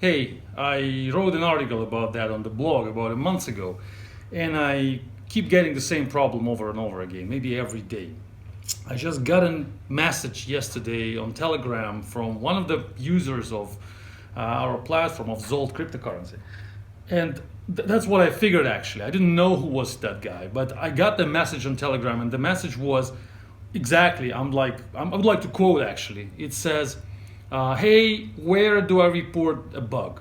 Hey, I wrote an article about that on the blog about a month ago, and I keep getting the same problem over and over again, maybe every day. I just got a message yesterday on Telegram from one of the users of our platform of Zolt cryptocurrency. And that's what I figured actually. I didn't know who was that guy, but I got the message on Telegram, and the message was exactly, I would like to quote actually. It says, hey, where do I report a bug?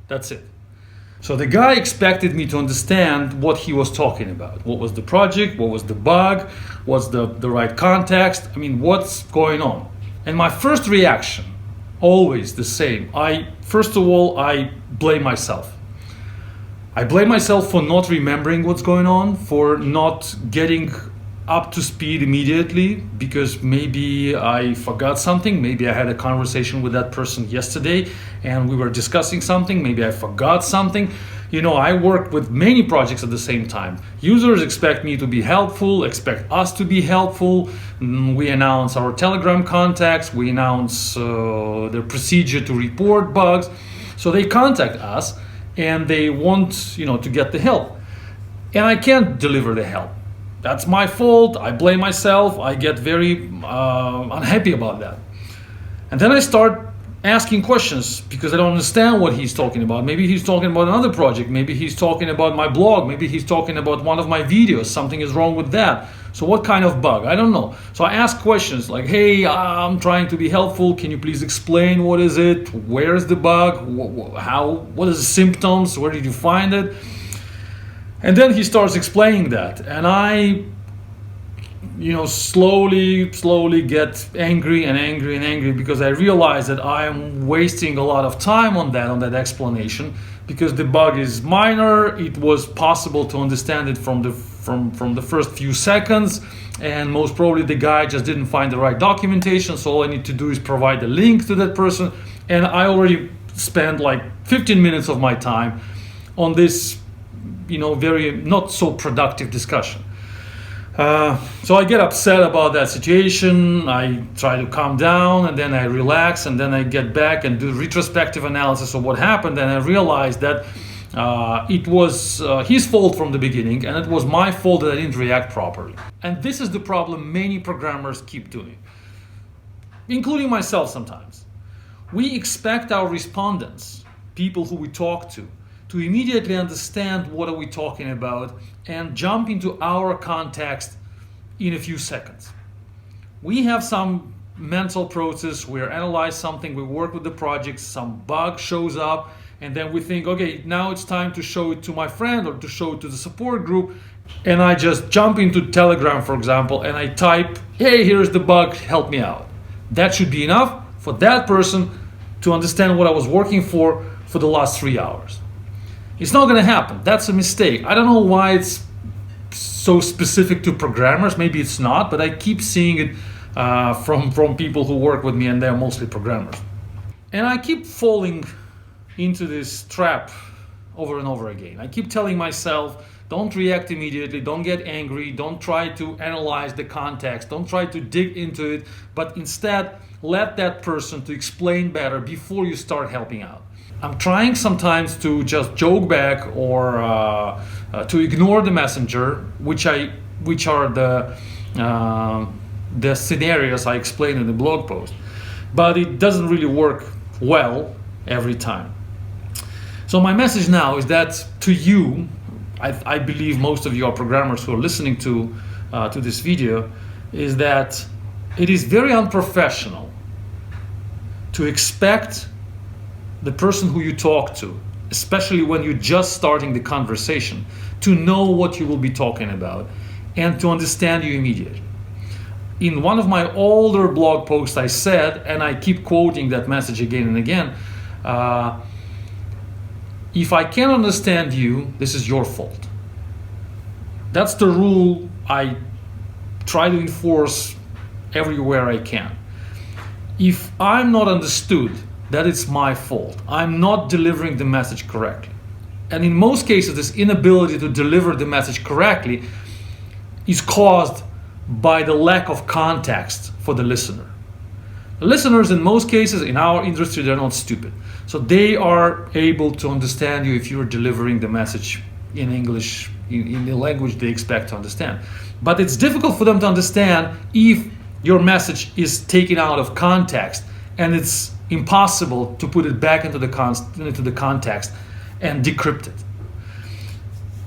That's it. So the guy expected me to understand what he was talking about. What was the project? What was the bug? What's the right context? I mean, what's going on? And my first reaction, always the same. First of all, I blame myself. I blame myself for not remembering what's going on, for not getting up to speed immediately, because maybe I forgot something. Maybe I had a conversation with that person yesterday and we were discussing something. Maybe I forgot something. You know, I work with many projects at the same time. Users expect me to be helpful, expect us to be helpful. We announce our Telegram contacts, we announce the procedure to report bugs. So they contact us and they want, to get the help. And I can't deliver the help. That's my fault. I blame myself. I get very unhappy about that. And then I start asking questions because I don't understand what he's talking about. Maybe he's talking about another project. Maybe he's talking about my blog. Maybe he's talking about one of my videos. Something is wrong with that. So what kind of bug? I don't know. So I ask questions like, hey, I'm trying to be helpful. Can you please explain what is it? Where is the bug? What is the symptoms? Where did you find it? And then he starts explaining that, and I, slowly get angry and angry and angry because I realize that I am wasting a lot of time on that explanation, because the bug is minor. It was possible to understand it from the first few seconds, and most probably the guy just didn't find the right documentation. So all I need to do is provide a link to that person, and I already spent like 15 minutes of my time on this very not so productive discussion. So I get upset about that situation. I try to calm down, and then I relax, and then I get back and do retrospective analysis of what happened, and I realize that it was his fault from the beginning, and it was my fault that I didn't react properly. And this is the problem many programmers keep doing, including myself sometimes. We expect our respondents, people who we talk to immediately understand what are we talking about and jump into our context in a few seconds. We have some mental process, we analyze something, we work with the project, some bug shows up, and then we think, okay, now it's time to show it to my friend or to show it to the support group. And I just jump into Telegram, for example, and I type, hey, here's the bug, help me out. That should be enough for that person to understand what I was working for the last 3 hours. It's not going to happen. That's a mistake. I don't know why it's so specific to programmers. Maybe it's not, but I keep seeing it from people who work with me, and they're mostly programmers. And I keep falling into this trap over and over again. I keep telling myself, don't react immediately, don't get angry, don't try to analyze the context, don't try to dig into it, but instead let that person to explain better before you start helping out. I'm trying sometimes to just joke back or to ignore the messenger, which are the scenarios I explain in the blog post, but it doesn't really work well every time. So my message now is that to you, I believe most of you are programmers who are listening to this video, is that it is very unprofessional to expect the person who you talk to, especially when you're just starting the conversation, to know what you will be talking about and to understand you immediately. In one of my older blog posts I said, and I keep quoting that message again and again, if I can't understand you, this is your fault. That's the rule I try to enforce everywhere I can. If I'm not understood, that it's my fault. I'm not delivering the message correctly. And in most cases, this inability to deliver the message correctly is caused by the lack of context for the listener. Listeners, in most cases, in our industry, they're not stupid. So they are able to understand you if you're delivering the message in English, in the language they expect to understand. But it's difficult for them to understand if your message is taken out of context, and it's impossible to put it back into the context and decrypt it.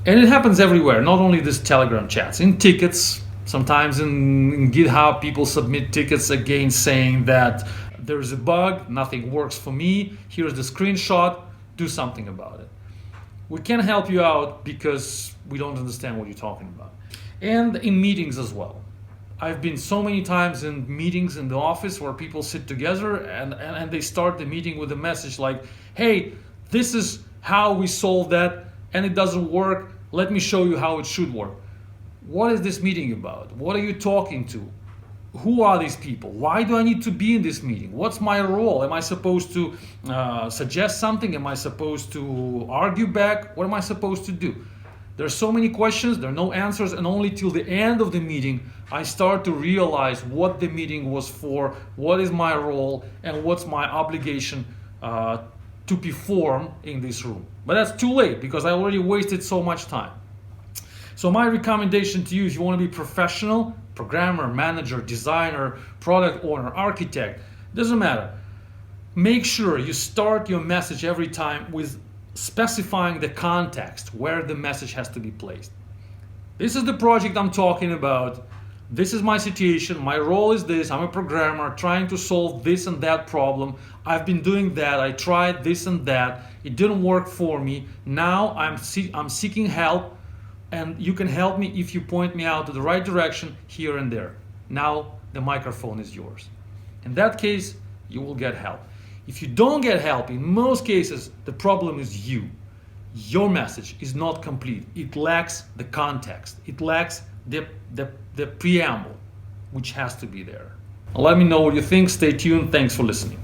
And it happens everywhere, not only these Telegram chats, in tickets. Sometimes in GitHub, people submit tickets against saying that there's a bug, nothing works for me, here's the screenshot, do something about it. We can't help you out because we don't understand what you're talking about. And in meetings as well. I've been so many times in meetings in the office where people sit together and they start the meeting with a message like, hey, this is how we solve that and it doesn't work. Let me show you how it should work. What is this meeting about? What are you talking to? Who are these people? Why do I need to be in this meeting? What's my role? Am I supposed to suggest something? Am I supposed to argue back? What am I supposed to do? There's so many questions, there are no answers, and only till the end of the meeting I start to realize what the meeting was for, what is my role, and what's my obligation to perform in this room. But that's too late because I already wasted so much time. So my recommendation to you, if you want to be professional, programmer, manager, designer, product owner, architect, doesn't matter. Make sure you start your message every time with specifying the context where the message has to be placed. This is the project I'm talking about. This is my situation. My role is this. I'm a programmer trying to solve this and that problem. I've been doing that. I tried this and that. It didn't work for me. Now I'm seeking help, and you can help me if you point me out to the right direction here and there. Now the microphone is yours. In that case, you will get help. If you don't get help, in most cases, the problem is you. Your message is not complete. It lacks the context. It lacks the preamble, which has to be there. Let me know what you think. Stay tuned. Thanks for listening.